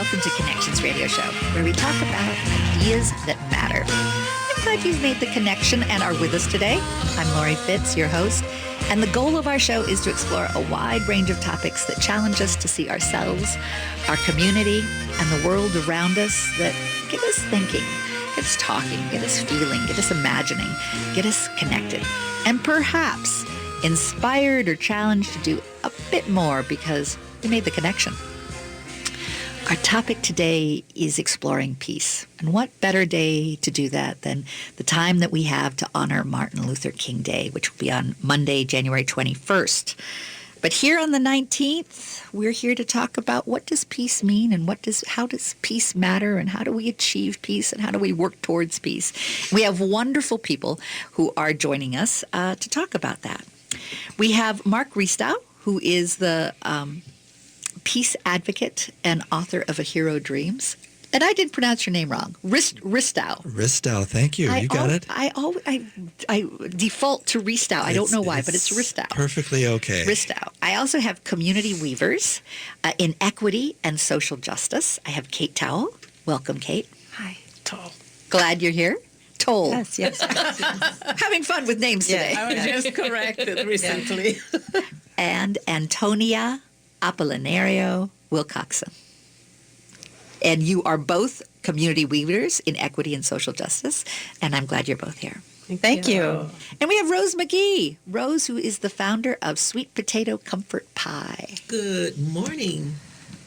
welcome to Connections Radio Show, where we talk about ideas that matter. I'm glad you've made the connection and are with us today. I'm Lori Fitz, your host, and the goal of our show is to explore a wide range of topics that challenge us to see ourselves, our community, and the world around us that get us thinking, get us talking, get us feeling, get us imagining, get us connected, and perhaps inspired or challenged to do a bit more because we made the connection. Our topic today is exploring peace. And what better day to do that than the time that we have to honor Martin Luther King Day, which will be on Monday, January 21st. But here on the 19th, we're here to talk about what does peace mean and how does peace matter and how do we achieve peace and how do we work towards peace. We have wonderful people who are joining us to talk about that. We have Mark Ristow, who is the peace advocate and author of A Hero Dreams. And I didn't pronounce your name wrong. Ristow. Ristow, thank you. You got it. I default to Ristow. I don't know why, but it's Ristow. Perfectly okay. Ristow. I also have Community Weavers in Equity and Social Justice. I have Kate Towle. Welcome, Kate. Hi, Toll. Glad you're here. Toll. Yes. Having fun with names today. I was just corrected recently. And Antonia Apolinario Wilcoxon. And you are both community weavers in Equity and Social Justice, and I'm glad you're both here. Thank you. And we have Rose McGee. Rose, who is the founder of Sweet Potato Comfort Pie. Good morning.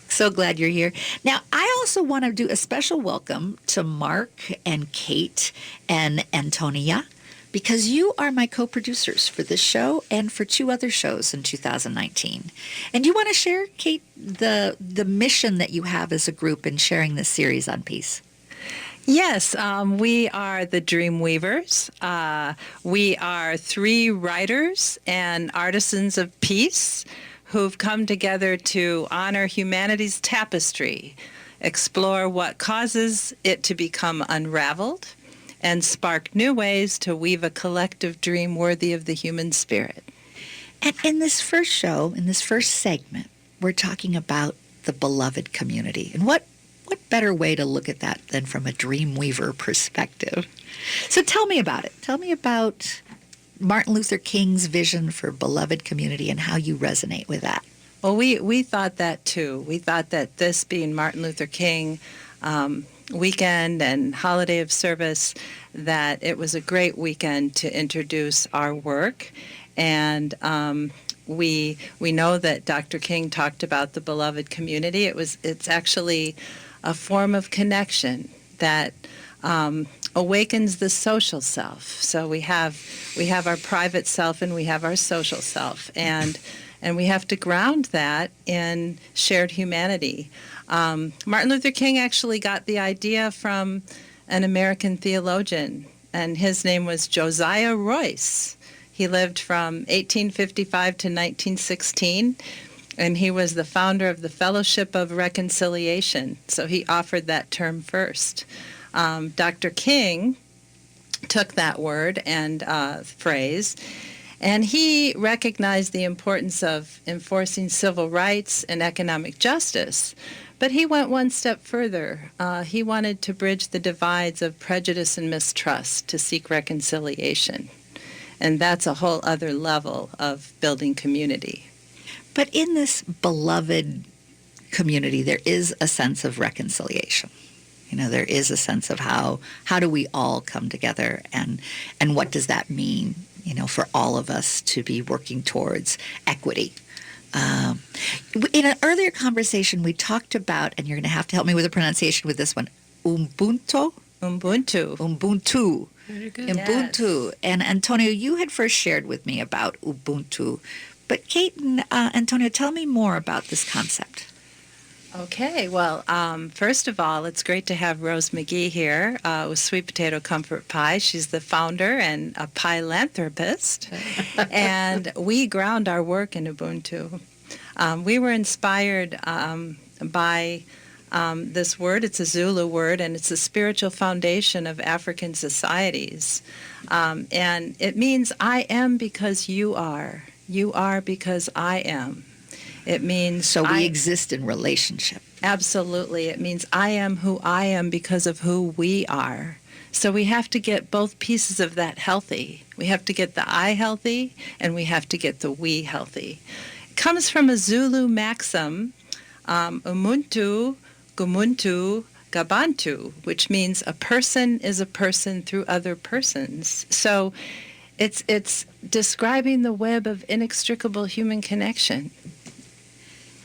So glad you're here. Now, I also want to do a special welcome to Mark and Kate and Antonia, because you are my co-producers for this show and for two other shows in 2019. And you want to share, Kate, the mission that you have as a group in sharing this series on peace? Yes, we are the Dream Weavers. We are three writers and artisans of peace who've come together to honor humanity's tapestry, explore what causes it to become unraveled, and spark new ways to weave a collective dream worthy of the human spirit. And in this first show, in this first segment, we're talking about the beloved community. And what better way to look at that than from a dream weaver perspective? So tell me about it. Tell me about Martin Luther King's vision for beloved community and how you resonate with that. Well, we thought that too. We thought that this being Martin Luther King weekend and holiday of service, that it was a great weekend to introduce our work. And we know that Dr. King talked about the beloved community. It's actually a form of connection that awakens the social self. So we have our private self and we have our social self, and we have to ground that in shared humanity. Martin Luther King actually got the idea from an American theologian, and his name was Josiah Royce. He lived from 1855 to 1916, and he was the founder of the Fellowship of Reconciliation, so he offered that term first. Dr. King took that word and phrase, and he recognized the importance of enforcing civil rights and economic justice. But he went one step further. He wanted to bridge the divides of prejudice and mistrust to seek reconciliation. And that's a whole other level of building community. But in this beloved community, there is a sense of reconciliation. You know, there is a sense of how do we all come together, and what does that mean, you know, for all of us to be working towards equity. In an earlier conversation, we talked about, and you're going to have to help me with the pronunciation with this one, Ubuntu. Very good. Ubuntu. Yes. And Antonio, you had first shared with me about Ubuntu. But Kate and Antonio, tell me more about this concept. Okay, well, first of all, it's great to have Rose McGee here with Sweet Potato Comfort Pie. She's the founder and a pie-lanthropist, and we ground our work in Ubuntu. We were inspired by this word. It's a Zulu word, and it's the spiritual foundation of African societies. And it means I am because you are. You are because I am. It means so we exist in relationship. Absolutely. It means I am who I am because of who we are. So we have to get both pieces of that healthy. We have to get the I healthy, and we have to get the we healthy. It comes from a Zulu maxim, umuntu, gumuntu, gabantu, which means a person is a person through other persons. So it's describing the web of inextricable human connection.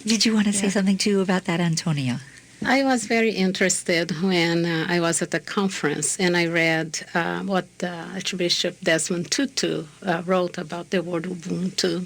Did you want to say something too about that, Antonia? I was very interested when I was at the conference and I read what Archbishop Desmond Tutu wrote about the word Ubuntu.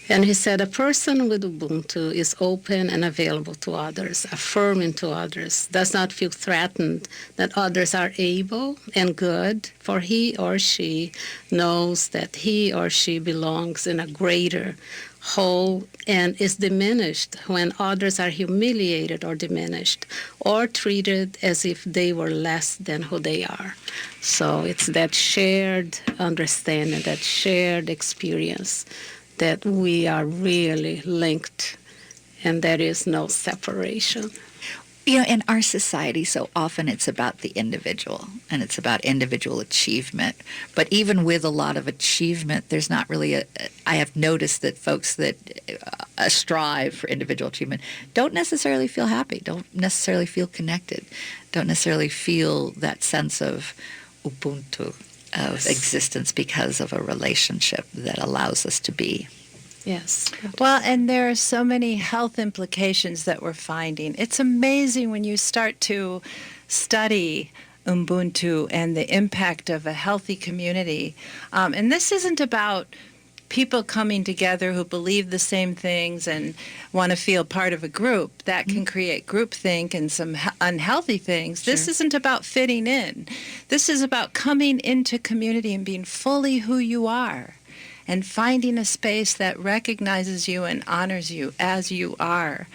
And he said, a person with Ubuntu is open and available to others, affirming to others, does not feel threatened that others are able and good, for he or she knows that he or she belongs in a greater whole and is diminished when others are humiliated or diminished or treated as if they were less than who they are. So it's that shared understanding, that shared experience that we are really linked and there is no separation. You know, in our society, so often it's about the individual and it's about individual achievement. But even with a lot of achievement, there's not really I have noticed that folks that strive for individual achievement don't necessarily feel happy, don't necessarily feel connected, don't necessarily feel that sense of Ubuntu, of existence because of a relationship that allows us to be. Yes. Well, and there are so many health implications that we're finding. It's amazing when you start to study Ubuntu and the impact of a healthy community. And this isn't about people coming together who believe the same things and want to feel part of a group. That can create groupthink and some unhealthy things. Sure. This isn't about fitting in. This is about coming into community and being fully who you are, and finding a space that recognizes you and honors you as you are.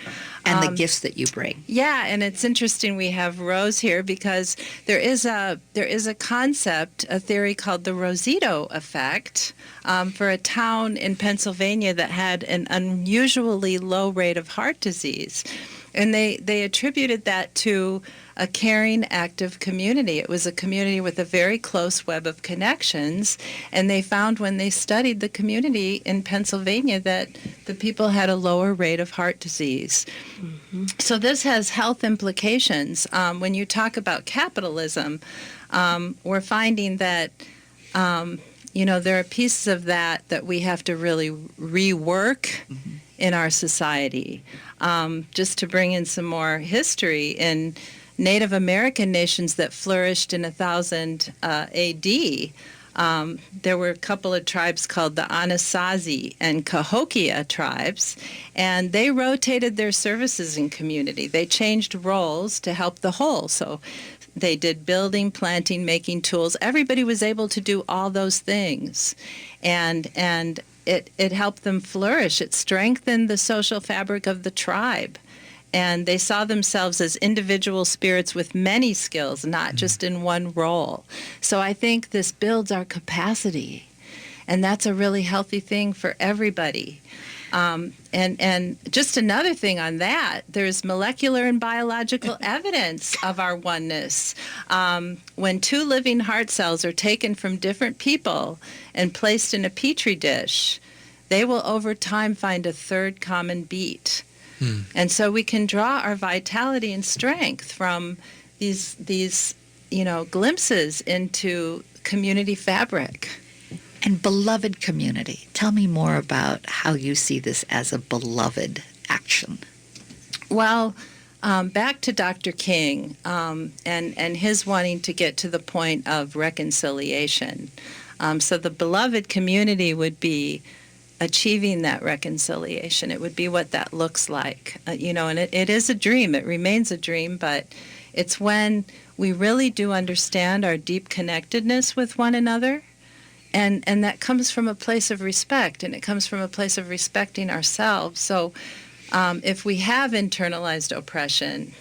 And the gifts that you bring. Yeah, and it's interesting we have Rose here because there is a concept, a theory called the Rosito effect for a town in Pennsylvania that had an unusually low rate of heart disease. And they attributed that to a caring, active community. It was a community with a very close web of connections, and they found when they studied the community in Pennsylvania that the people had a lower rate of heart disease. Mm-hmm. So this has health implications. When you talk about capitalism, we're finding that there are pieces of that we have to really rework in our society. Just to bring in some more history, in Native American nations that flourished in 1000 A.D., there were a couple of tribes called the Anasazi and Cahokia tribes, and they rotated their services in community. They changed roles to help the whole. So they did building, planting, making tools. Everybody was able to do all those things. And it helped them flourish. It strengthened the social fabric of the tribe. And they saw themselves as individual spirits with many skills, not just in one role. So I think this builds our capacity. And that's a really healthy thing for everybody. And just another thing on that, there's molecular and biological evidence of our oneness. When two living heart cells are taken from different people and placed in a petri dish, they will over time find a third common beat. And so we can draw our vitality and strength from these glimpses into community fabric. And beloved community. Tell me more about how you see this as a beloved action. Well, back to Dr. King and his wanting to get to the point of reconciliation. So the beloved community would be achieving that reconciliation. It would be what that looks like. And it is a dream. It remains a dream, but it's when we really do understand our deep connectedness with one another. And that comes from a place of respect, and it comes from a place of respecting ourselves. So if we have internalized oppression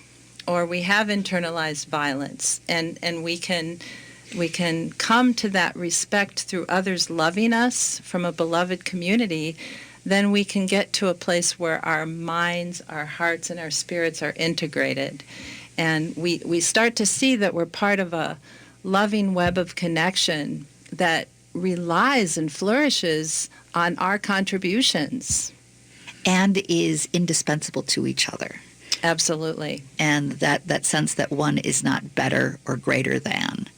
or we have internalized violence, and we can come to that respect through others loving us from a beloved community, then we can get to a place where our minds, our hearts, and our spirits are integrated. And we start to see that we're part of a loving web of connection that relies and flourishes on our contributions. And is indispensable to each other. Absolutely. And that sense that one is not better or greater than,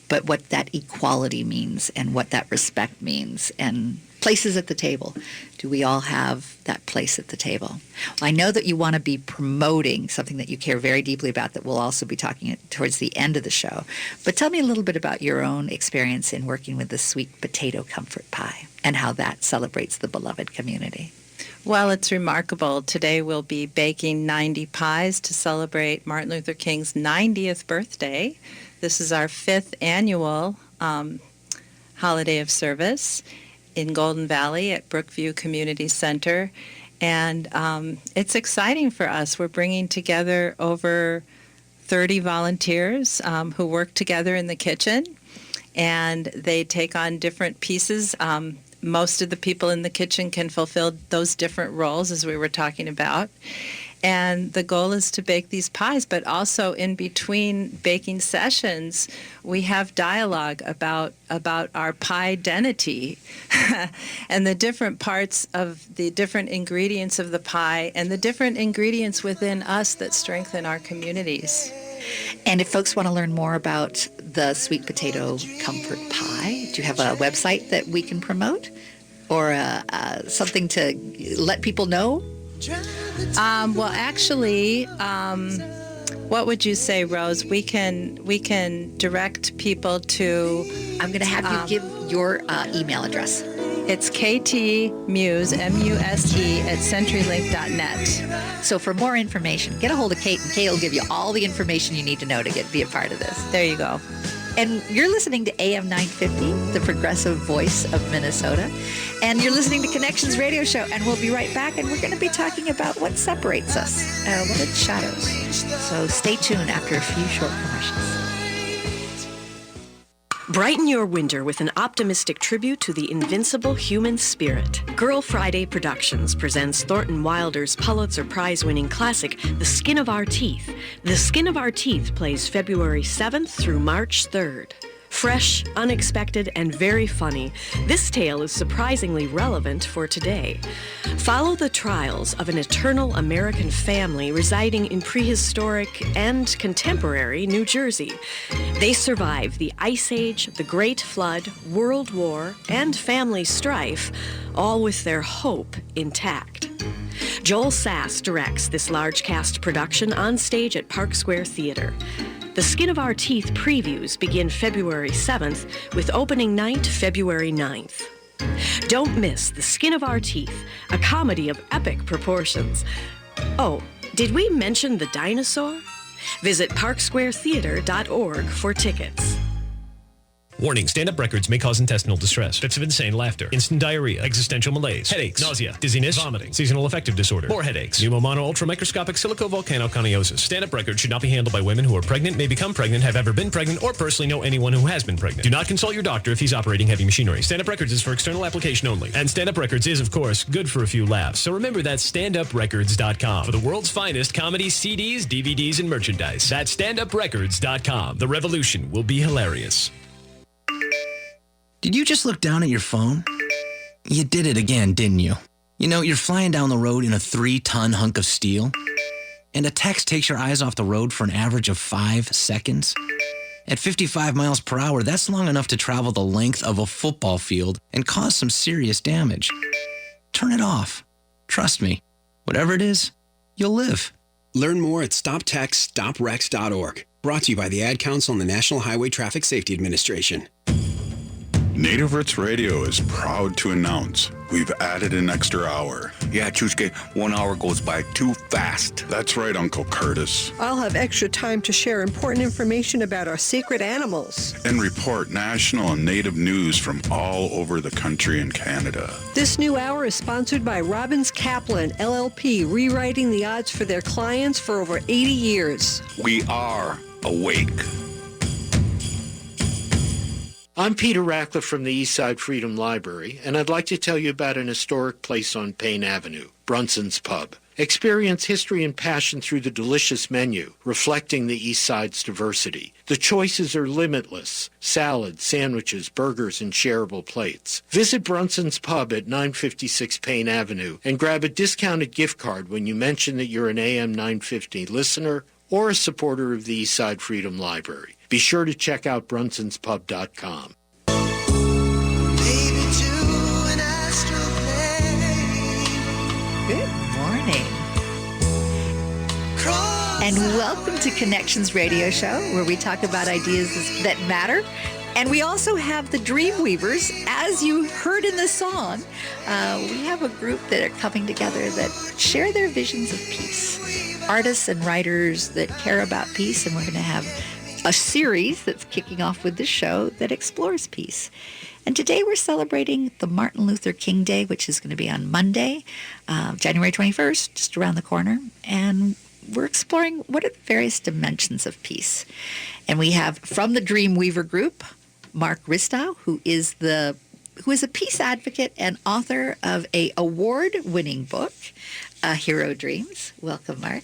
but what that equality means and what that respect means and places at the table. Do we all have that place at the table? Well, I know that you want to be promoting something that you care very deeply about that we'll also be talking towards the end of the show. But tell me a little bit about your own experience in working with the Sweet Potato Comfort Pie and how that celebrates the beloved community. Well, it's remarkable. Today we'll be baking 90 pies to celebrate Martin Luther King's 90th birthday. This is our 5th annual holiday of service in Golden Valley at Brookview Community Center. And it's exciting for us. We're bringing together over 30 volunteers who work together in the kitchen, and they take on different pieces. Most of the people in the kitchen can fulfill those different roles, as we were talking about. And the goal is to bake these pies, but also in between baking sessions, we have dialogue about our pie identity and the different parts of the different ingredients of the pie and the different ingredients within us that strengthen our communities. And if folks want to learn more about the Sweet Potato Comfort Pie, do you have a website that we can promote or something to let people know? Well, actually, what would you say, Rose? We can direct people to. I'm going to have you give your email address. It's ktmuse, M-U-S-E, at CenturyLink.net. So for more information, get a hold of Kate, and Kate will give you all the information you need to know to be a part of this. There you go. And you're listening to AM 950, the progressive voice of Minnesota. And you're listening to Connections Radio Show. And we'll be right back. And we're going to be talking about what separates us, what are the shadows. So stay tuned after a few short commercials. Brighten your winter with an optimistic tribute to the invincible human spirit. Girl Friday Productions presents Thornton Wilder's Pulitzer Prize-winning classic, The Skin of Our Teeth. The Skin of Our Teeth plays February 7th through March 3rd. Fresh, unexpected, and very funny, this tale is surprisingly relevant for today. Follow the trials of an eternal American family residing in prehistoric and contemporary New Jersey. They survive the Ice Age, the Great Flood, World War, and family strife, all with their hope intact. Joel Sass directs this large cast production on stage at Park Square Theater. The Skin of Our Teeth previews begin February 7th with opening night February 9th. Don't miss The Skin of Our Teeth, a comedy of epic proportions. Oh, did we mention the dinosaur? Visit parksquaretheater.org for tickets. Warning, stand-up records may cause intestinal distress, fits of insane laughter, instant diarrhea, existential malaise, headaches, nausea, dizziness, vomiting, seasonal affective disorder, more headaches, pneumomono ultramicroscopic silicovolcanoconiosis. Stand-up records should not be handled by women who are pregnant, may become pregnant, have ever been pregnant, or personally know anyone who has been pregnant. Do not consult your doctor if he's operating heavy machinery. Stand-up records is for external application only. And stand-up records is, of course, good for a few laughs. So remember that's standuprecords.com for the world's finest comedy CDs, DVDs, and merchandise. That's standuprecords.com. The revolution will be hilarious. Did you just look down at your phone? You did it again, didn't you? You know, you're flying down the road in a 3-ton hunk of steel, and a text takes your eyes off the road for an average of 5 seconds. At 55 miles per hour, that's long enough to travel the length of a football field and cause some serious damage. Turn it off. Trust me, whatever it is, you'll live. Learn more at StopTextsStopWrecks.org. Brought to you by the Ad Council and the National Highway Traffic Safety Administration. Native Roots Radio is proud to announce we've added an extra hour. Yeah, Chushke, 1 hour goes by too fast. That's right, Uncle Curtis. I'll have extra time to share important information about our secret animals. And report national and native news from all over the country and Canada. This new hour is sponsored by Robbins Kaplan, LLP, rewriting the odds for their clients for over 80 years. We are awake. I'm Peter Ratcliffe from the Eastside Freedom Library, and I'd like to tell you about an historic place on Payne Avenue, Brunson's Pub. Experience history and passion through the delicious menu, reflecting the East Side's diversity. The choices are limitless: salads, sandwiches, burgers, and shareable plates. Visit Brunson's Pub at 956 Payne Avenue and grab a discounted gift card when you mention that you're an AM 950 listener or a supporter of the Eastside Freedom Library. Be sure to check out brunsonspub.com. Good morning. And welcome to Connections Radio Show, where we talk about ideas that matter. And we also have the Dreamweavers. As you heard in the song, we have a group that are coming together that share their visions of peace. Artists and writers that care about peace, and we're going to have a series that's kicking off with this show that explores peace. And today we're celebrating the Martin Luther King Day, which is going to be on Monday, January 21st, just around the corner. And we're exploring what are the various dimensions of peace. And we have from the Dreamweaver group, Mark Ristow, who is a peace advocate and author of an award-winning book, Hero Dreams. Welcome, Mark.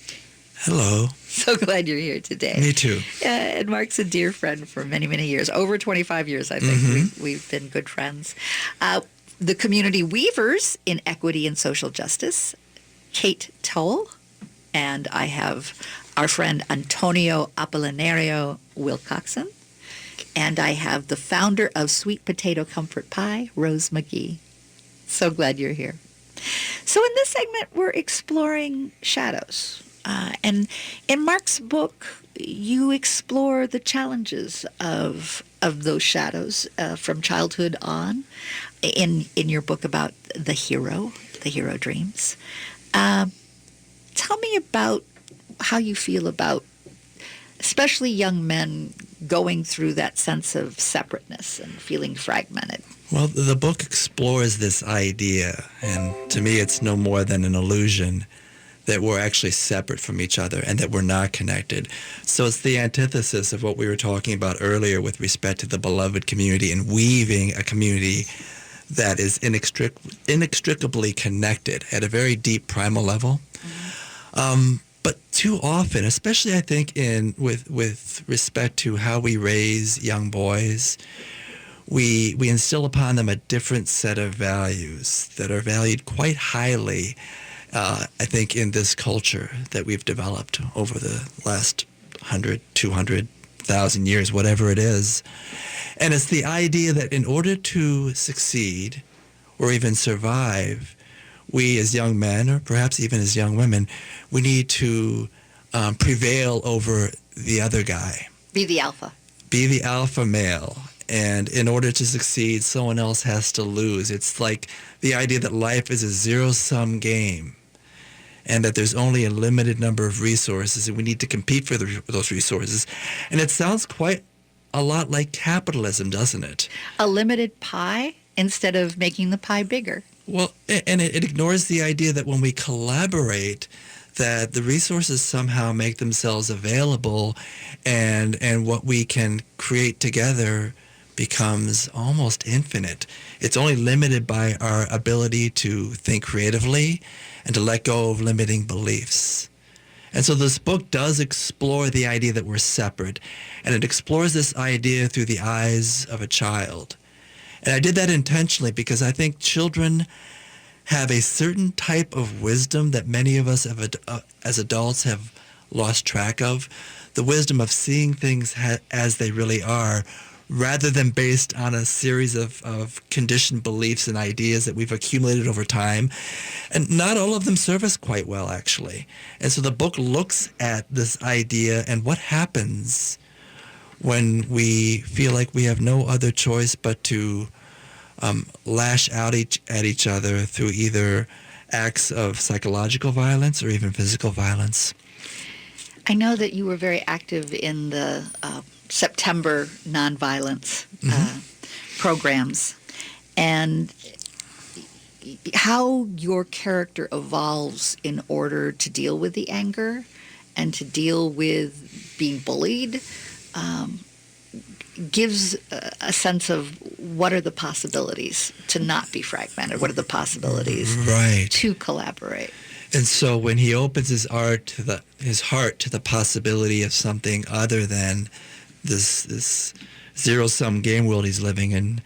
Hello. So glad you're here today. Me too. And Mark's a dear friend for many, many years. Over 25 years, I think. We've been good friends. The Community Weavers in Equity and Social Justice, Kate Toll. And I have our friend Antonio Apollinario Wilcoxon. And I have the founder of Sweet Potato Comfort Pie, Rose McGee. So glad you're here. So in this segment, we're exploring shadows. And in Mark's book, you explore the challenges of those shadows from childhood on in your book about the hero dreams. Tell me about how you feel about especially young men going through that sense of separateness and feeling fragmented. Well, the book explores this idea, and to me it's no more than an illusion that we're actually separate from each other and that we're not connected. So it's the antithesis of what we were talking about earlier with respect to the beloved community and weaving a community that is inextricably connected at a very deep primal level. But too often, especially I think with respect to how we raise young boys, we instill upon them a different set of values that are valued quite highly, I think, in this culture that we've developed over the last 100, 200,000 years, whatever it is. And it's the idea that in order to succeed or even survive, we as young men, or perhaps even as young women, we need to prevail over the other guy. Be the alpha. Be the alpha male. And in order to succeed, someone else has to lose. It's like the idea that life is a zero-sum game and that there's only a limited number of resources and we need to compete for those resources. And it sounds quite a lot like capitalism, doesn't it? A limited pie instead of making the pie bigger. Well, and it ignores the idea that when we collaborate, that the resources somehow make themselves available and what we can create together becomes almost infinite. It's only limited by our ability to think creatively and to let go of limiting beliefs. And so this book does explore the idea that we're separate, and it explores this idea through the eyes of a child. And I did that intentionally because I think children have a certain type of wisdom that many of us as adults have lost track of, the wisdom of seeing things as they really are, rather than based on a series of conditioned beliefs and ideas that we've accumulated over time. And not all of them serve us quite well, actually. And so the book looks at this idea and what happens when we feel like we have no other choice but to lash out at each other through either acts of psychological violence or even physical violence. I know that you were very active in the September nonviolence programs, and how your character evolves in order to deal with the anger and to deal with being bullied. gives a sense of what are the possibilities to not be fragmented, what are the possibilities to collaborate. And so when he opens his heart to the possibility of something other than this zero-sum game world he's living in,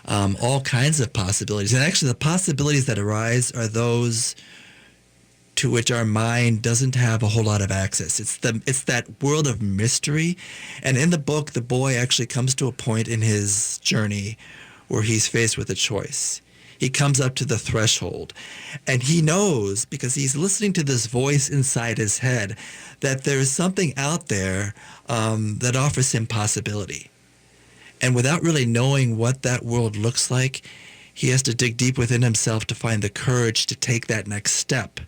all kinds of possibilities. And actually the possibilities that arise are those to which our mind doesn't have a whole lot of access. It's that world of mystery. And in the book, the boy actually comes to a point in his journey where he's faced with a choice. He comes up to the threshold, and he knows, because he's listening to this voice inside his head, that there's something out there that offers him possibility. And without really knowing what that world looks like, he has to dig deep within himself to find the courage to take that next step.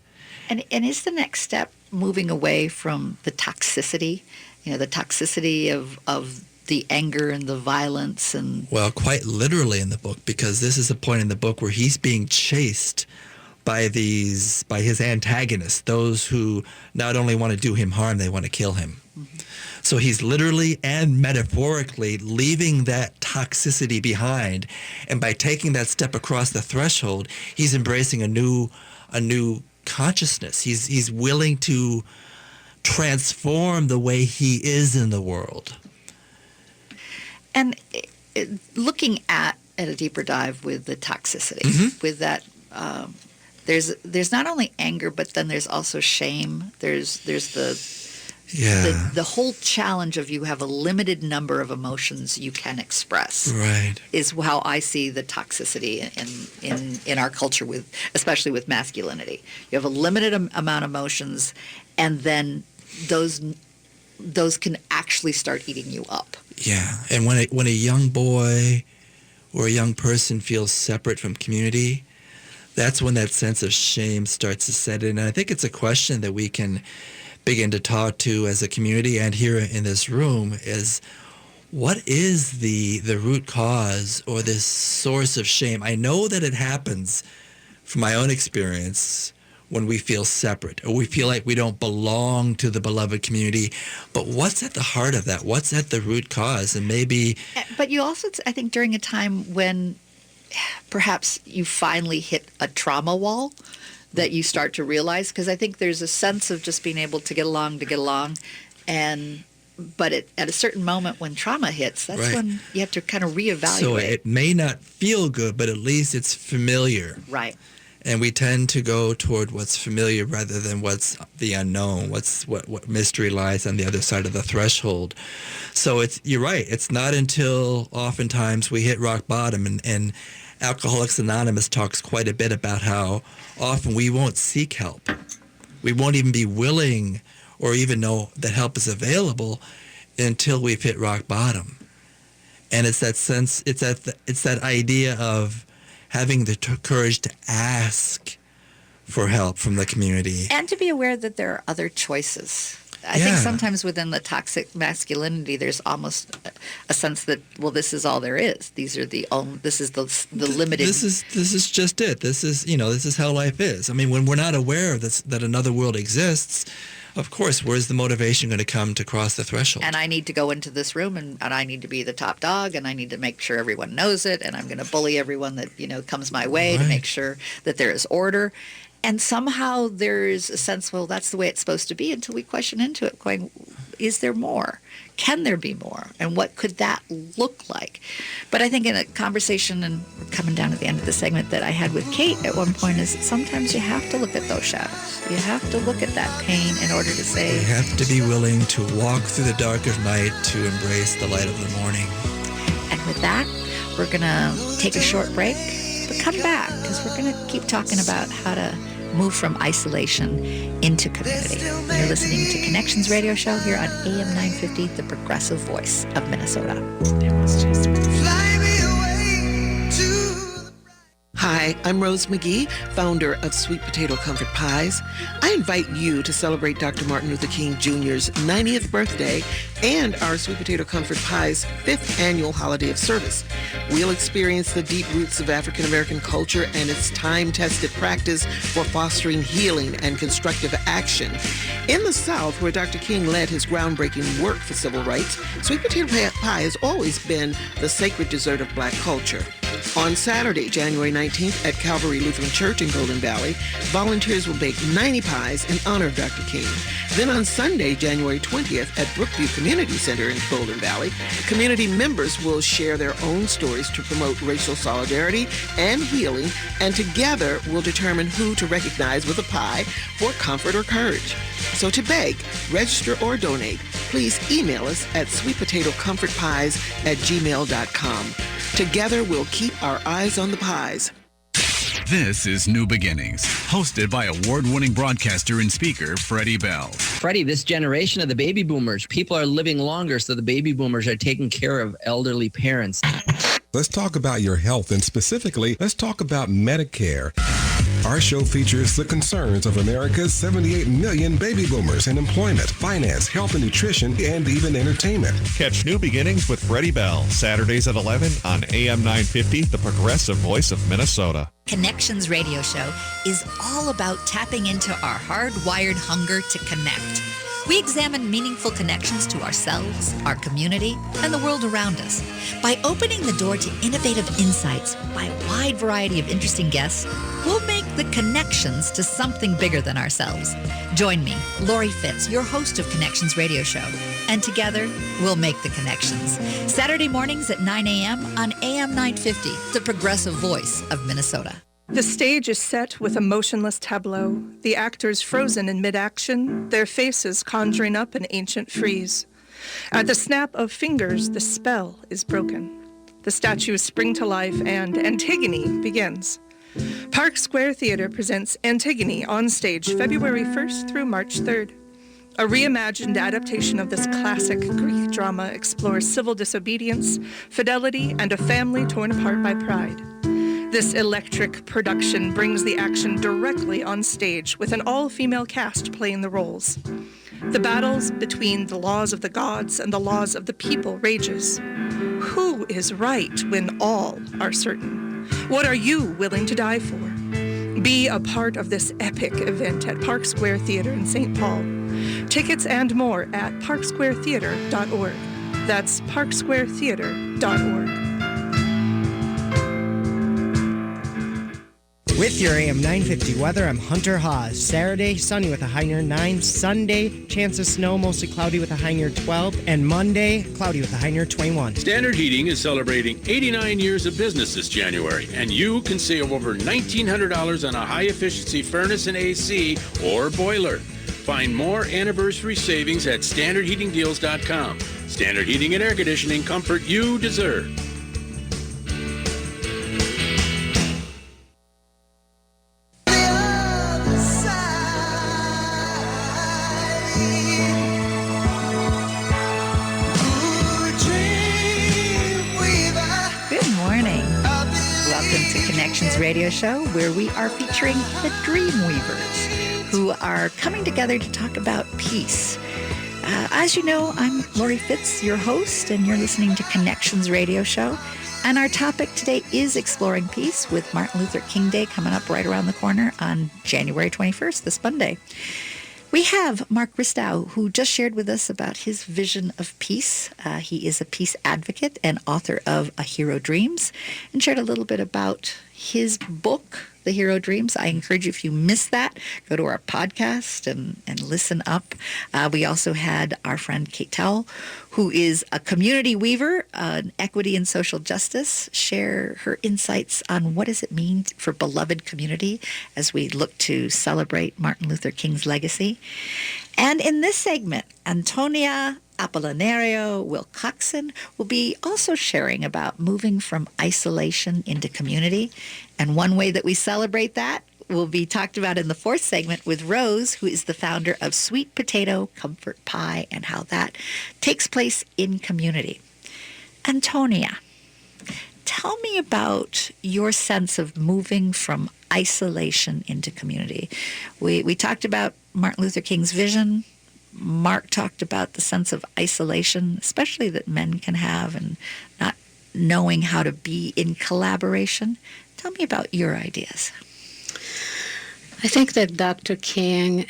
And is the next step moving away from the toxicity, the toxicity of the anger and the violence? And well, quite literally in the book, because this is a point in the book where he's being chased by his antagonists, those who not only want to do him harm, they want to kill him. Mm-hmm. So he's literally and metaphorically leaving that toxicity behind, and by taking that step across the threshold, he's embracing a new consciousness. He's willing to transform the way he is in the world. And looking at a deeper dive with the toxicity, with that, there's not only anger, but then there's also shame. There's the whole challenge of you have a limited number of emotions you can express. Right. Is how I see the toxicity in our culture, especially with masculinity. You have a limited amount of emotions, and then those can actually start eating you up. Yeah, and when a young boy or a young person feels separate from community, that's when that sense of shame starts to set in. And I think it's a question that we can begin to talk to as a community and here in this room is, what is the root cause or this source of shame? I know that it happens from my own experience when we feel separate or we feel like we don't belong to the beloved community. But what's at the heart of that? What's at the root cause? And maybe... But you also, I think, during a time when perhaps you finally hit a trauma wall that you start to realize, because I think there's a sense of just being able to get along, but at a certain moment when trauma hits, that's when you have to kind of reevaluate. So it may not feel good, but at least it's familiar. Right. And we tend to go toward what's familiar rather than what's the unknown, what mystery lies on the other side of the threshold. So you're right. It's not until oftentimes we hit rock bottom, and Alcoholics Anonymous talks quite a bit about how often we won't seek help. We won't even be willing or even know that help is available until we've hit rock bottom. And it's that sense, it's that idea of having the courage to ask for help from the community. And to be aware that there are other choices. I think sometimes within the toxic masculinity, there's almost a sense that, well, this is all there is. This is the limited. This is just it. This is how life is. I mean, when we're not aware of this, that another world exists, of course, where's the motivation going to come to cross the threshold? And I need to go into this room, and I need to be the top dog, and I need to make sure everyone knows it, and I'm going to bully everyone that comes my way to make sure that there is order. And somehow there's a sense, well, that's the way it's supposed to be, until we question into it, going, is there more? Can there be more? And what could that look like? But I think in a conversation, and we're coming down to the end of the segment, that I had with Kate at one point, is sometimes you have to look at those shadows. You have to look at that pain in order to say... You have to be willing to walk through the dark of night to embrace the light of the morning. And with that, we're going to take a short break, but come back, because we're going to keep talking about how to move from isolation into community. You're listening to Connections Radio Show here on AM 950, the progressive voice of Minnesota. Hi, Hi, I'm Rose McGee, founder of Sweet Potato Comfort Pies. I invite you to celebrate Dr. Martin Luther King Jr.'s 90th birthday and our Sweet Potato Comfort Pies 5th annual holiday of service. We'll experience the deep roots of African American culture and its time-tested practice for fostering healing and constructive action. In the South, where Dr. King led his groundbreaking work for civil rights, sweet potato pie has always been the sacred dessert of Black culture. On Saturday, January 19th at Calvary Lutheran Church in Golden Valley, volunteers will bake 90 pies in honor of Dr. King. Then on Sunday, January 20th at Brookview Community Center in Golden Valley, community members will share their own stories to promote racial solidarity and healing, and together we'll determine who to recognize with a pie for comfort or courage. So to bake, register, or donate, please email us at sweetpotatocomfortpies@gmail.com. Together, we'll keep our eyes on the pies. This is New Beginnings, hosted by award-winning broadcaster and speaker Freddie Bell. Freddie, this generation of the baby boomers, people are living longer, so the baby boomers are taking care of elderly parents. Let's talk about your health, and specifically, let's talk about Medicare. Our show features the concerns of America's 78 million baby boomers in employment, finance, health and nutrition, and even entertainment. Catch New Beginnings with Freddie Bell, Saturdays at 11 on AM 950, the progressive voice of Minnesota. Connections Radio Show is all about tapping into our hardwired hunger to connect. We examine meaningful connections to ourselves, our community, and the world around us. By opening the door to innovative insights by a wide variety of interesting guests, we'll make the connections to something bigger than ourselves. Join me, Lori Fitz, your host of Connections Radio Show, and together we'll make the connections. Saturday mornings at 9 a.m. on AM 950, the progressive voice of Minnesota. The stage is set with a motionless tableau, the actors frozen in mid-action, their faces conjuring up an ancient frieze. At the snap of fingers, the spell is broken. The statues spring to life and Antigone begins. Park Square Theater presents Antigone on stage February 1st through March 3rd. A reimagined adaptation of this classic Greek drama explores civil disobedience, fidelity, and a family torn apart by pride. This electric production brings the action directly on stage with an all-female cast playing the roles. The battles between the laws of the gods and the laws of the people rages. Who is right when all are certain? What are you willing to die for? Be a part of this epic event at Park Square Theater in St. Paul. Tickets and more at parksquaretheater.org. That's parksquaretheater.org. With your AM 950 weather, I'm Hunter Haas. Saturday, sunny with a high near 9. Sunday, chance of snow, mostly cloudy with a high near 12. And Monday, cloudy with a high near 21. Standard Heating is celebrating 89 years of business this January, and you can save over $1,900 on a high-efficiency furnace and AC or boiler. Find more anniversary savings at StandardHeatingDeals.com. Standard Heating and Air Conditioning, comfort you deserve. Connections Radio Show, where we are featuring the Dreamweavers, who are coming together to talk about peace. As you know, I'm Lori Fitz, your host, and you're listening to Connections Radio Show. And our topic today is exploring peace, with Martin Luther King Day coming up right around the corner on January 21st, this Monday. We have Mark Bristow, who just shared with us about his vision of peace. He is a peace advocate and author of A Hero Dreams, and shared a little bit about his book, The Hero Dreams. I encourage you, if you missed that, go to our podcast and listen up. We also had our friend Kate Towell, who is a community weaver on equity and social justice, share her insights on what does it mean for beloved community as we look to celebrate Martin Luther King's legacy. And in this segment, Antonia Apollinario Wilcoxon will be also sharing about moving from isolation into community. And one way that we celebrate that will be talked about in the fourth segment with Rose, who is the founder of Sweet Potato Comfort Pie, and how that takes place in community. Antonia, tell me about your sense of moving from isolation into community. We talked about Martin Luther King's vision. Mark talked about the sense of isolation, especially that men can have, and not knowing how to be in collaboration. Tell me about your ideas. I think that Dr. King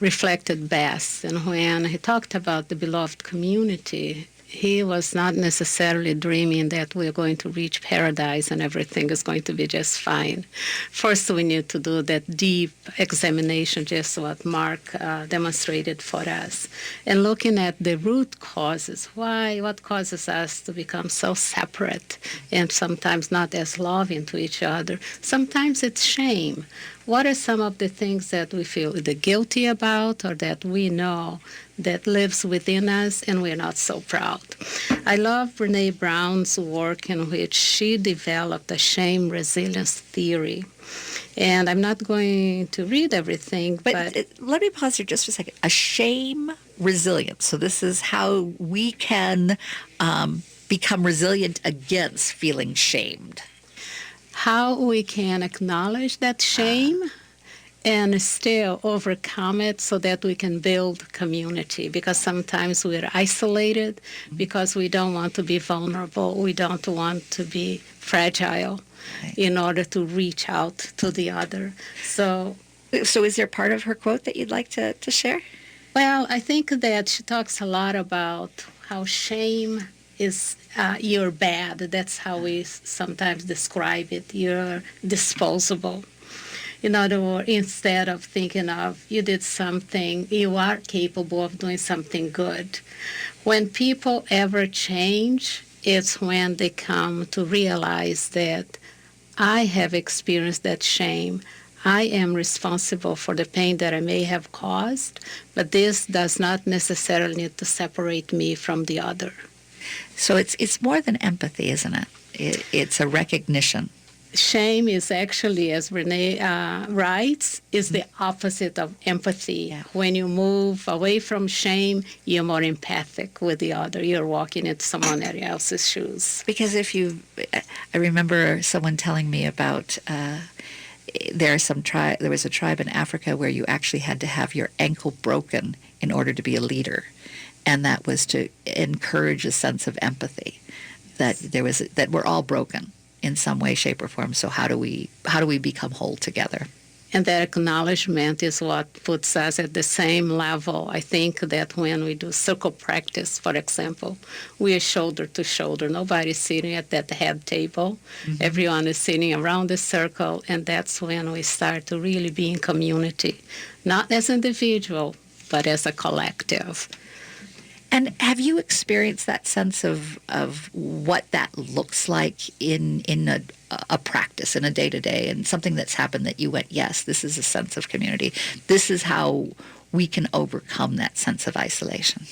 reflected best, and when he talked about the beloved community, he was not necessarily dreaming that we're going to reach paradise and everything is going to be just fine. First, we need to do that deep examination, just what Mark demonstrated for us, and looking at the root causes. What causes us to become so separate and sometimes not as loving to each other? Sometimes it's shame. What are some of the things that we feel either guilty about or that we know that lives within us and we're not so proud? I love Brene Brown's work in which she developed a shame resilience theory. And I'm not going to read everything, but let me pause here just for a second. A shame resilience. So this is how we can become resilient against feeling shamed. How we can acknowledge that shame and still overcome it so that we can build community, because sometimes we're isolated because we don't want to be vulnerable, we don't want to be fragile in order to reach out to the other. So is there part of her quote that you'd like to share? Well, I think that she talks a lot about how shame is you're bad. That's how we sometimes describe it. You're disposable. In other words, instead of thinking of you did something, you are capable of doing something good. When people ever change, it's when they come to realize that I have experienced that shame. I am responsible for the pain that I may have caused, but this does not necessarily need to separate me from the other. So it's more than empathy, isn't it? It's a recognition. Shame is actually, as Brene writes, is the opposite of empathy. Yeah. When you move away from shame, you're more empathic with the other. You're walking into someone else's shoes. Because I remember someone telling me about there was a tribe in Africa where you actually had to have your ankle broken in order to be a leader. And that was to encourage a sense of empathy, that we're all broken in some way, shape, or form. So how do we become whole together? And that acknowledgement is what puts us at the same level. I think that when we do circle practice, for example, we are shoulder to shoulder. Nobody's sitting at that head table. Mm-hmm. Everyone is sitting around the circle, and that's when we start to really be in community, not as individual, but as a collective. And have you experienced that sense of what that looks like in a practice, in a day-to-day, and something that's happened that you went, yes, this is a sense of community. This is how we can overcome that sense of isolation?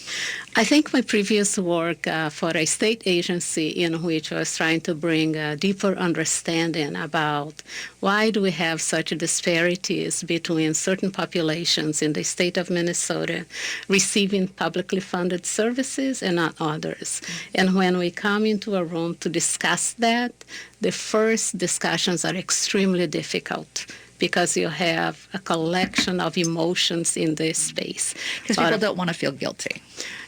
I think my previous work for a state agency in which I was trying to bring a deeper understanding about why do we have such disparities between certain populations in the state of Minnesota receiving publicly funded services and not others. And when we come into a room to discuss that, the first discussions are extremely difficult, because you have a collection of emotions in this space. Because people don't want to feel guilty.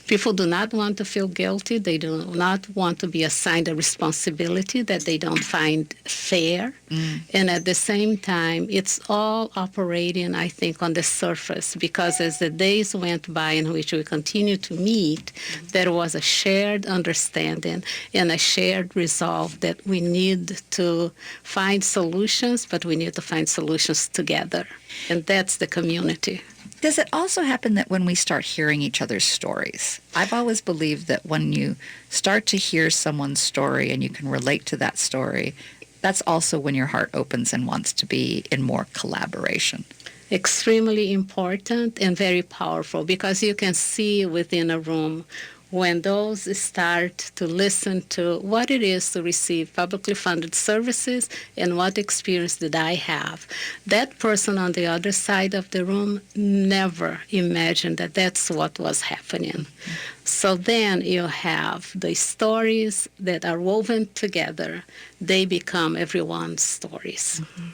People do not want to feel guilty. They do not want to be assigned a responsibility that they don't find fair. And at the same time, it's all operating, I think, on the surface, because as the days went by in which we continue to meet, there was a shared understanding and a shared resolve that we need to find solutions, but we need to find solutions together. And that's the community. Does it also happen that when we start hearing each other's stories? I've always believed that when you start to hear someone's story and you can relate to that story, that's also when your heart opens and wants to be in more collaboration. Extremely important and very powerful, because you can see within a room when those start to listen to what it is to receive publicly funded services and what experience did I have, that person on the other side of the room never imagined that that's what was happening. So then you have the stories that are woven together. They become everyone's stories. Mm-hmm.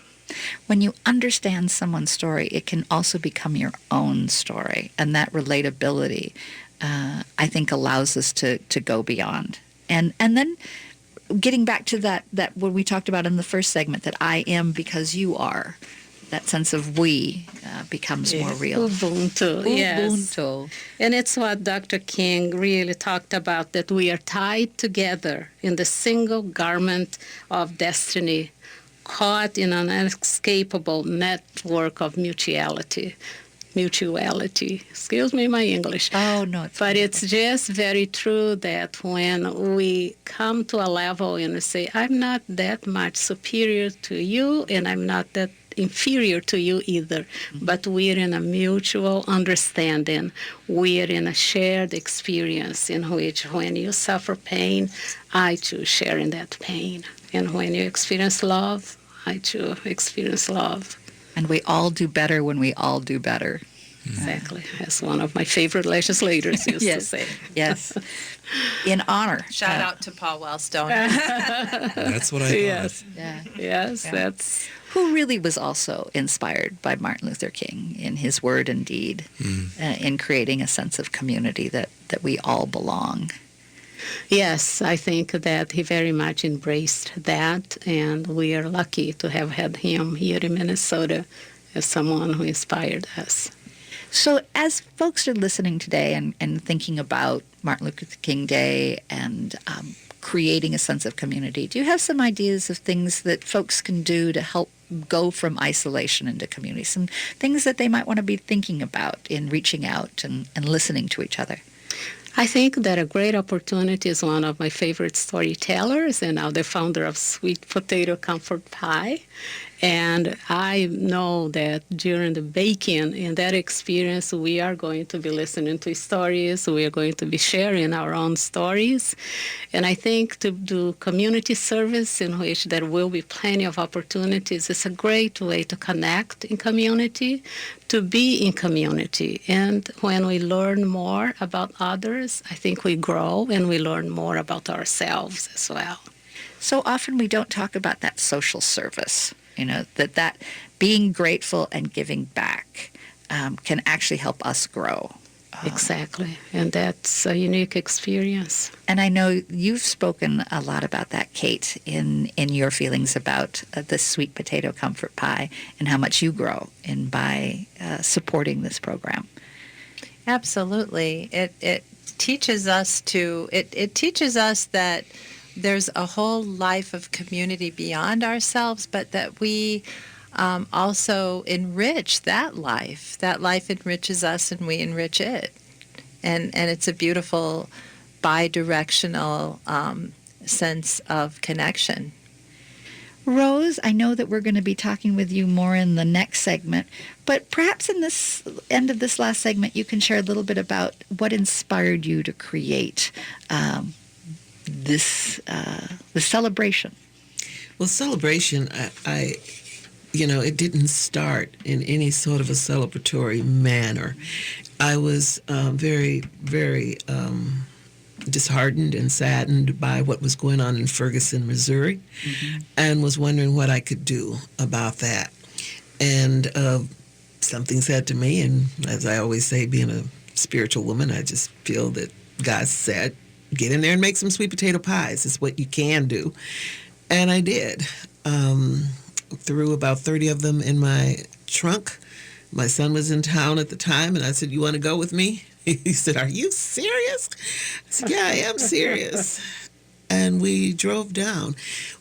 When you understand someone's story, it can also become your own story. And that relatability, I think, allows us to go beyond. And then getting back to that what we talked about in the first segment, that I am because you are, that sense of we becomes more real. Ubuntu, yes. Ubuntu. And it's what Dr. King really talked about, that we are tied together in the single garment of destiny, caught in an inescapable network of mutuality. Excuse me, my English. Oh, no. But it's just very true that when we come to a level and we say, I'm not that much superior to you, and I'm not that inferior to you either, but we're in a mutual understanding. We're in a shared experience in which when you suffer pain, I too share in that pain. And when you experience love, I too experience love. And we all do better when we all do better. Exactly. As one of my favorite legislators used to say. Yes. In honor. Shout out to Paul Wellstone. That's what I thought. Yes. Yeah. Yes, Yeah. that's... Who really was also inspired by Martin Luther King in his word and deed, in creating a sense of community that we all belong. Yes, I think that he very much embraced that, and we are lucky to have had him here in Minnesota as someone who inspired us. So as folks are listening today and thinking about Martin Luther King Day and creating a sense of community, do you have some ideas of things that folks can do to help go from isolation into community? Some things that they might want to be thinking about in reaching out and listening to each other? I think that a great opportunity is one of my favorite storytellers and now the founder of Sweet Potato Comfort Pie. And I know that during the baking, in that experience, we are going to be listening to stories. We are going to be sharing our own stories. And I think to do community service in which there will be plenty of opportunities is a great way to connect in community, to be in community. And when we learn more about others, I think we grow and we learn more about ourselves as well. So often we don't talk about that social service. You know, that being grateful and giving back can actually help us grow. Exactly. And that's a unique experience. And I know you've spoken a lot about that, Kate, in your feelings about the Sweet Potato Comfort Pie and how much you grow by supporting this program. Absolutely. It teaches us it teaches us that there's a whole life of community beyond ourselves, but that we also enrich that life. That life enriches us and we enrich it. And it's a beautiful bi-directional sense of connection. Rose, I know that we're going to be talking with you more in the next segment, but perhaps in this end of this last segment, you can share a little bit about what inspired you to create this celebration. Well, celebration, I it didn't start in any sort of a celebratory manner. I was very, very disheartened and saddened by what was going on in Ferguson, Missouri, and was wondering what I could do about that. And something said to me, and as I always say, being a spiritual woman, I just feel that God said, get in there and make some sweet potato pies. It's what you can do. And I did. Threw about 30 of them in my trunk. My son was in town at the time, and I said, you want to go with me? He said, are you serious? I said, yeah, I am serious. And we drove down.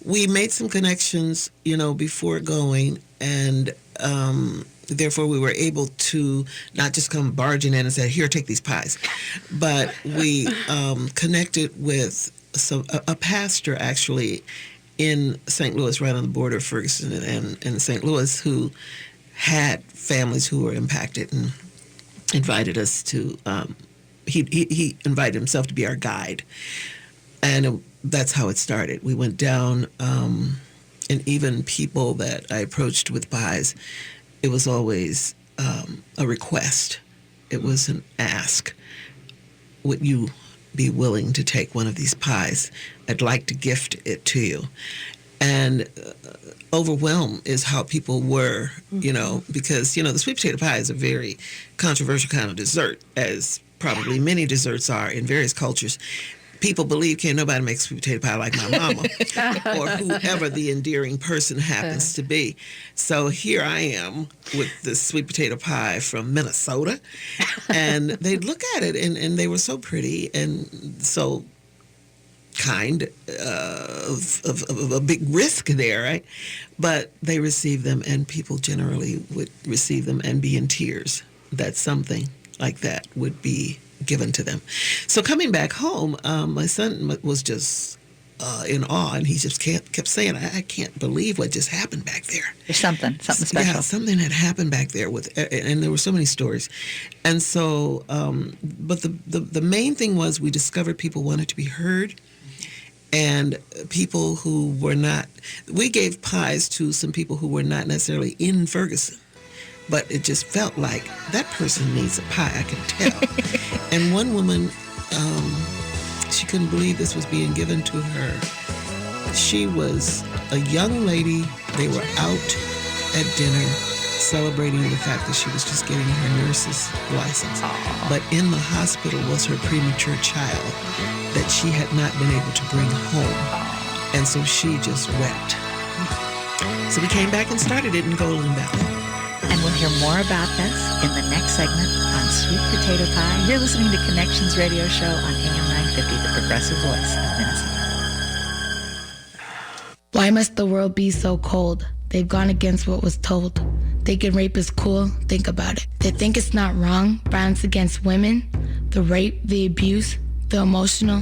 We made some connections, before going, and therefore we were able to not just come barging in and say, here, take these pies. But we connected with a pastor, actually, in St. Louis, right on the border of Ferguson and St. Louis, who had families who were impacted and invited us to he invited himself to be our guide. And that's how it started. We went down, and even people that I approached with pies, it was always a request. It was an ask. Would you be willing to take one of these pies? I'd like to gift it to you. And overwhelm is how people were, because, the sweet potato pie is a very controversial kind of dessert, as probably many desserts are in various cultures. People believe can't nobody make sweet potato pie like my mama or whoever the endearing person happens to be. So here I am with the sweet potato pie from Minnesota, and they'd look at it, and they were so pretty and so kind of a big risk there, right? But they received them, and people generally would receive them and be in tears that something like that would be given to them. So coming back home, my son was just in awe, and he just kept saying, I can't believe what just happened back there. There's something special. Yeah, something had happened back there and there were so many stories. And so, but the main thing was we discovered people wanted to be heard, and people who were not, we gave pies to some people who were not necessarily in Ferguson, but it just felt like that person needs a pie, I can tell. And one woman, she couldn't believe this was being given to her. She was a young lady. They were out at dinner celebrating the fact that she was just getting her nurse's license. But in the hospital was her premature child that she had not been able to bring home. And so she just wept. So we came back and started it in Golden Valley. And we'll hear more about this in the next segment on Sweet Potato Pie. You're listening to Connections Radio Show on AM 950, the progressive voice of Minnesota. Why must the world be so cold? They've gone against what was told. Thinking rape is cool, think about it. They think it's not wrong, violence against women, the rape, the abuse, the emotional,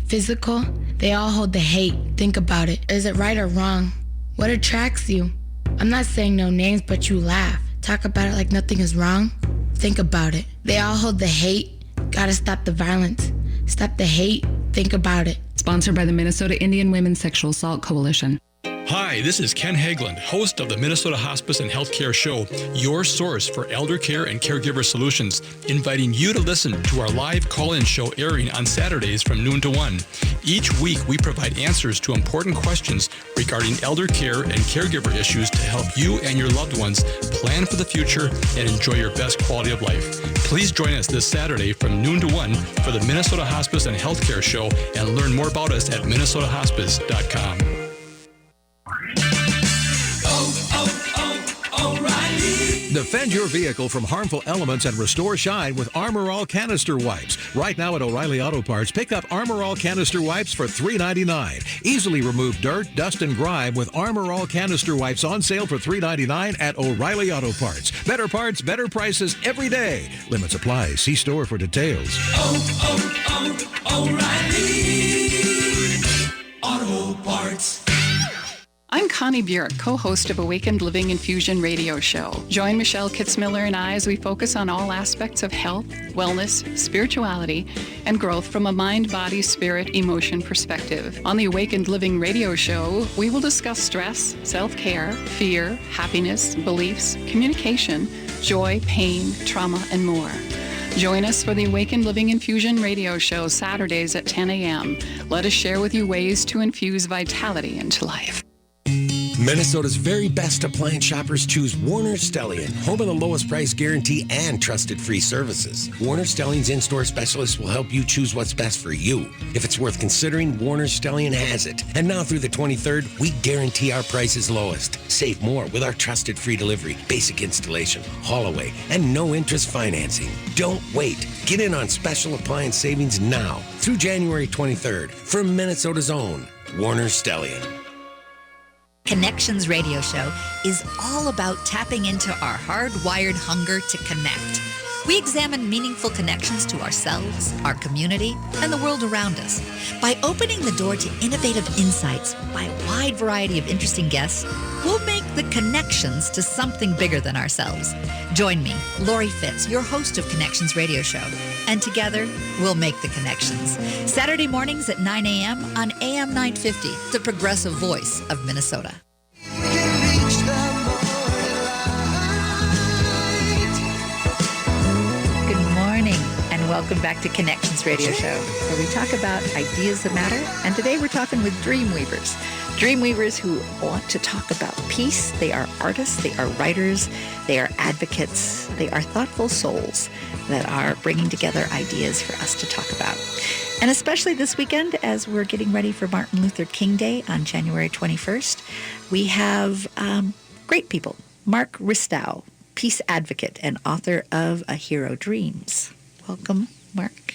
physical. They all hold the hate, think about it. Is it right or wrong? What attracts you? I'm not saying no names, but you laugh. Talk about it like nothing is wrong. Think about it. They all hold the hate. Gotta stop the violence. Stop the hate. Think about it. Sponsored by the Minnesota Indian Women's Sexual Assault Coalition. Hi, this is Ken Hageland, host of the Minnesota Hospice and Healthcare Show, your source for elder care and caregiver solutions, inviting you to listen to our live call-in show airing on Saturdays from noon to 1. Each week, we provide answers to important questions regarding elder care and caregiver issues to help you and your loved ones plan for the future and enjoy your best quality of life. Please join us this Saturday from noon to 1 for the Minnesota Hospice and Healthcare Show and learn more about us at minnesotahospice.com. Defend your vehicle from harmful elements and restore shine with Armor All Canister Wipes. Right now at O'Reilly Auto Parts, pick up Armor All Canister Wipes for $3.99. Easily remove dirt, dust, and grime with Armor All Canister Wipes on sale for $3.99 at O'Reilly Auto Parts. Better parts, better prices every day. Limits apply. See store for details. O'Reilly Auto Parts. I'm Connie Bjork, co-host of Awakened Living Infusion radio show. Join Michelle Kitzmiller and I as we focus on all aspects of health, wellness, spirituality, and growth from a mind, body, spirit, emotion perspective. On the Awakened Living radio show, we will discuss stress, self-care, fear, happiness, beliefs, communication, joy, pain, trauma, and more. Join us for the Awakened Living Infusion radio show Saturdays at 10 a.m. Let us share with you ways to infuse vitality into life. Minnesota's very best appliance shoppers choose Warner Stellian, home of the lowest price guarantee and trusted free services. Warner Stellian's in-store specialists will help you choose what's best for you. If it's worth considering, Warner Stellian has it. And now through the 23rd, we guarantee our price is lowest. Save more with our trusted free delivery, basic installation, haul away, and no interest financing. Don't wait. Get in on special appliance savings now through January 23rd from Minnesota's own Warner Stellian. Connections Radio Show is all about tapping into our hardwired hunger to connect. We examine meaningful connections to ourselves, our community, and the world around us. By opening the door to innovative insights by a wide variety of interesting guests, we'll make the connections to something bigger than ourselves. Join me, Lori Fitz, your host of Connections Radio Show, and together we'll make the connections. Saturday mornings at 9 a.m. on AM 950, the progressive voice of Minnesota. Welcome back to Connections Radio Show, where we talk about ideas that matter. And today we're talking with Dreamweavers. Dreamweavers who want to talk about peace. They are artists, they are writers, they are advocates, they are thoughtful souls that are bringing together ideas for us to talk about. And especially this weekend, as we're getting ready for Martin Luther King Day on January 21st, we have great people. Mark Ristow, peace advocate and author of A Hero Dreams. Welcome, Mark.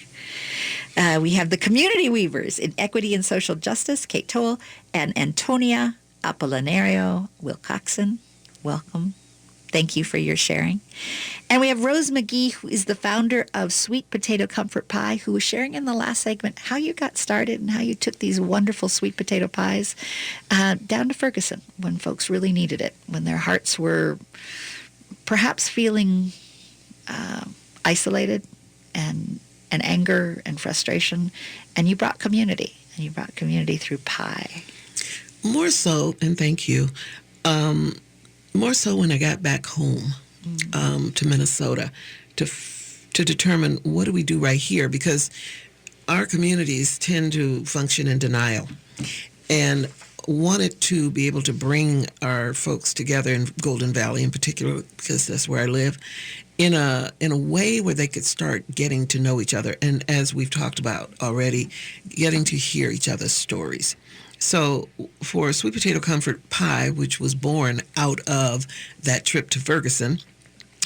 We have the Community Weavers in Equity and Social Justice, Kate Toll, and Antonia Apollinario Wilcoxon. Welcome. Thank you for your sharing. And we have Rose McGee, who is the founder of Sweet Potato Comfort Pie, who was sharing in the last segment how you got started and how you took these wonderful sweet potato pies down to Ferguson when folks really needed it, when their hearts were perhaps feeling isolated and anger and frustration, and you brought community, and you brought community through pie. More so, and thank you, more so when I got back home to Minnesota to determine what do we do right here, because our communities tend to function in denial, and wanted to be able to bring our folks together in Golden Valley in particular, because that's where I live, in a way where they could start getting to know each other, and as we've talked about already, getting to hear each other's stories. So for Sweet Potato Comfort Pie, which was born out of that trip to Ferguson,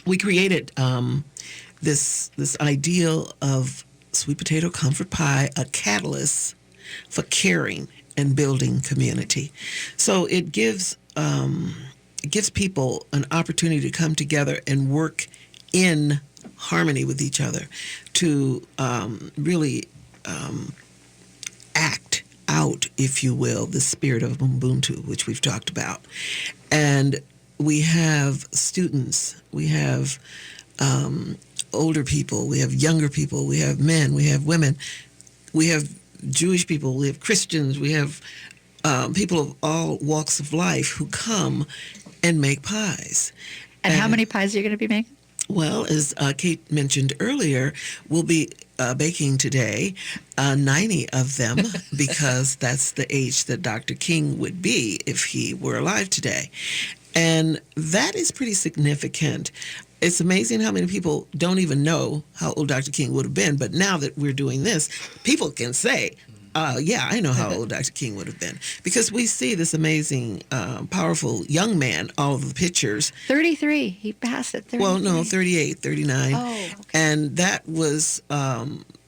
we created this ideal of Sweet Potato Comfort Pie, a catalyst for caring and building community. So it gives people an opportunity to come together and work in harmony with each other, to really act out, if you will, the spirit of Ubuntu, which we've talked about. And we have students, we have older people, we have younger people, we have men, we have women, we have Jewish people, we have Christians, we have people of all walks of life who come and make pies. And how many pies are you going to be making? Well, as Kate mentioned earlier, we'll be baking today 90 of them, because that's the age that Dr. King would be if he were alive today. And that is pretty significant. It's amazing how many people don't even know how old Dr. King would have been, but now that we're doing this, people can say, yeah, I know how old Dr. King would have been, because we see this amazing, powerful young man, all of the pictures. 33. He passed at 33. Well, no, 38, 39. Oh, okay. And that was,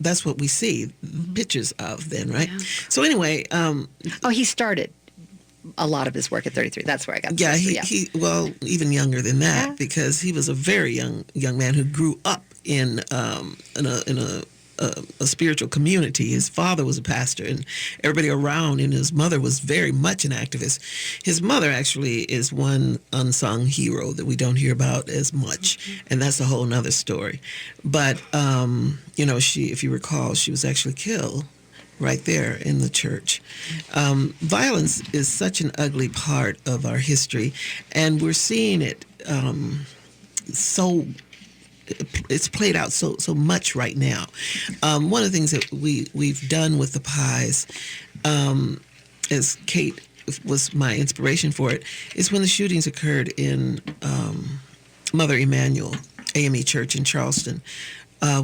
that's what we see pictures of then, right? Yeah. So anyway. He started a lot of his work at 33. That's where I got started. He well, even younger than that, because he was a very young man who grew up in a spiritual community. His father was a pastor, and everybody around, and his mother was very much an activist. His mother actually is one unsung hero that we don't hear about as much, and that's a whole nother story. But, she, if you recall, she was actually killed right there in the church. Violence is such an ugly part of our history, and we're seeing it it's played out so much right now. One of the things that we've done with the pies, as Kate was my inspiration for it, is when the shootings occurred in Mother Emanuel AME Church in Charleston.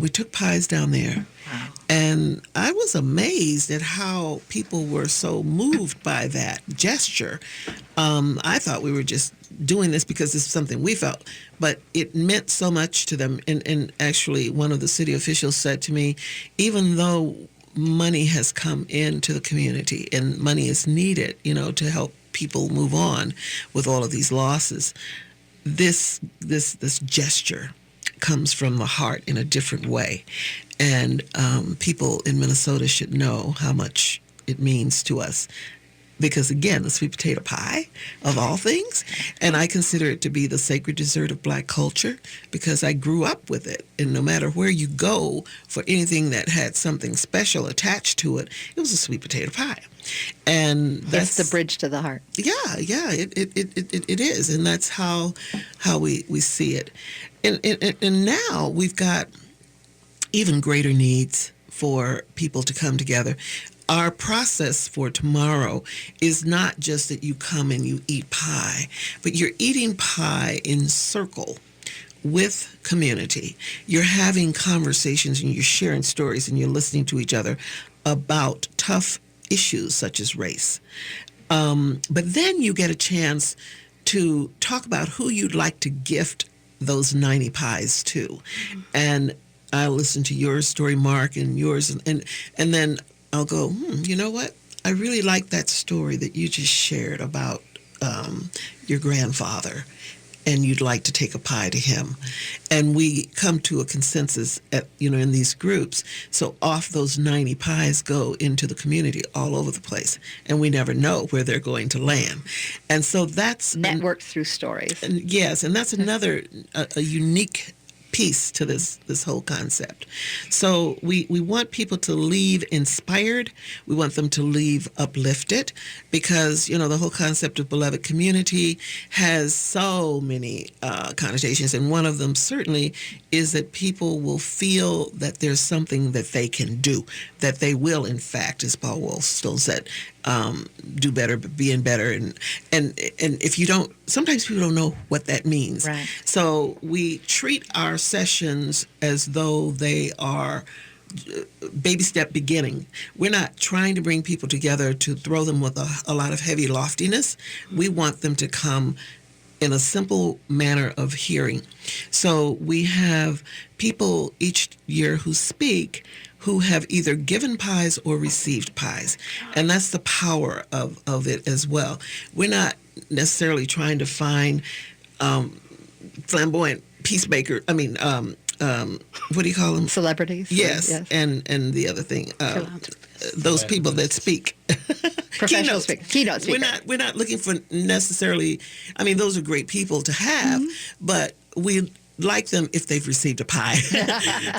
We took pies down there. Wow. And I was amazed at how people were so moved by that gesture. I thought we were just doing this because this is something we felt, but it meant so much to them. And actually, one of the city officials said to me, even though money has come into the community and money is needed, to help people move on with all of these losses, this gesture comes from the heart in a different way. And people in Minnesota should know how much it means to us. Because again, the sweet potato pie of all things, and I consider it to be the sacred dessert of Black culture because I grew up with it. And no matter where you go for anything that had something special attached to it, it was a sweet potato pie. And that's the bridge to the heart. Yeah, it is, and that's how we see it. And now we've got even greater needs for people to come together. Our process for tomorrow is not just that you come and you eat pie, but you're eating pie in circle with community. You're having conversations and you're sharing stories and you're listening to each other about tough issues such as race. But then you get a chance to talk about who you'd like to gift those 90 pies to. And I'll listen to your story, Mark, and yours, and then I'll go, you know what? I really like that story that you just shared about your grandfather, and you'd like to take a pie to him. And we come to a consensus in these groups. So off those 90 pies go into the community all over the place, and we never know where they're going to land. And so that's networked through stories. Yes, and that's another a unique piece to this whole concept. So we want people to leave inspired. We want them to leave uplifted because, the whole concept of beloved community has so many connotations. And one of them certainly is that people will feel that there's something that they can do, that they will, in fact, as Paul Wollstone said, do better, but being better. And if you don't, sometimes people don't know what that means. Right. So we treat our sessions as though they are baby step beginning. We're not trying to bring people together to throw them with a lot of heavy loftiness. We want them to come in a simple manner of hearing. So we have people each year who speak who have either given pies or received pies. And that's the power of it as well. We're not necessarily trying to find flamboyant peacemaker. What do you call them? Celebrities. Yes. And the other thing, those people that speak. Professional speakers. Keynote speakers. We're not looking for necessarily, those are great people to have, but we like them if they've received a pie.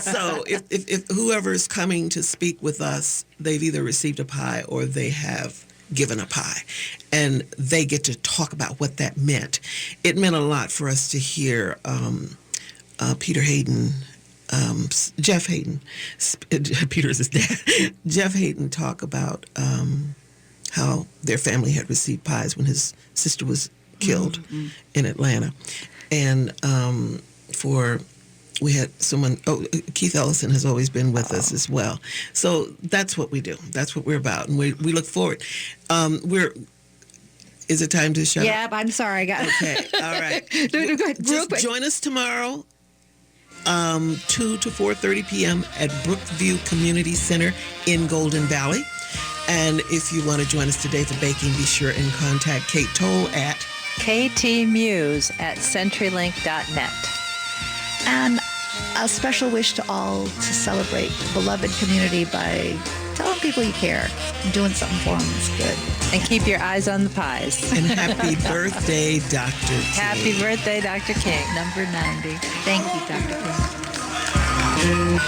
So if whoever is coming to speak with us, they've either received a pie or they have given a pie, and they get to talk about what that meant. It meant a lot for us to hear Peter Hayden, Jeff Hayden, Peter's his dad, Jeff Hayden talk about how their family had received pies when his sister was killed in Atlanta. And we had someone, Keith Ellison has always been with us as well. So that's what we do. That's what we're about. And we look forward. Is it time to shut up? Yeah, I'm sorry. I got Okay, all right. Go ahead. Just join us tomorrow, 2 to 4:30 p.m. at Brookview Community Center in Golden Valley. And if you want to join us today for baking, be sure and contact Kate Toll at ktmuse@CenturyLink.net. And a special wish to all to celebrate the beloved community by telling people you care, doing something for them is good. And keep your eyes on the pies. And happy birthday, Dr. King. Happy birthday, Dr. King. Number 90. Thank you, Dr. King.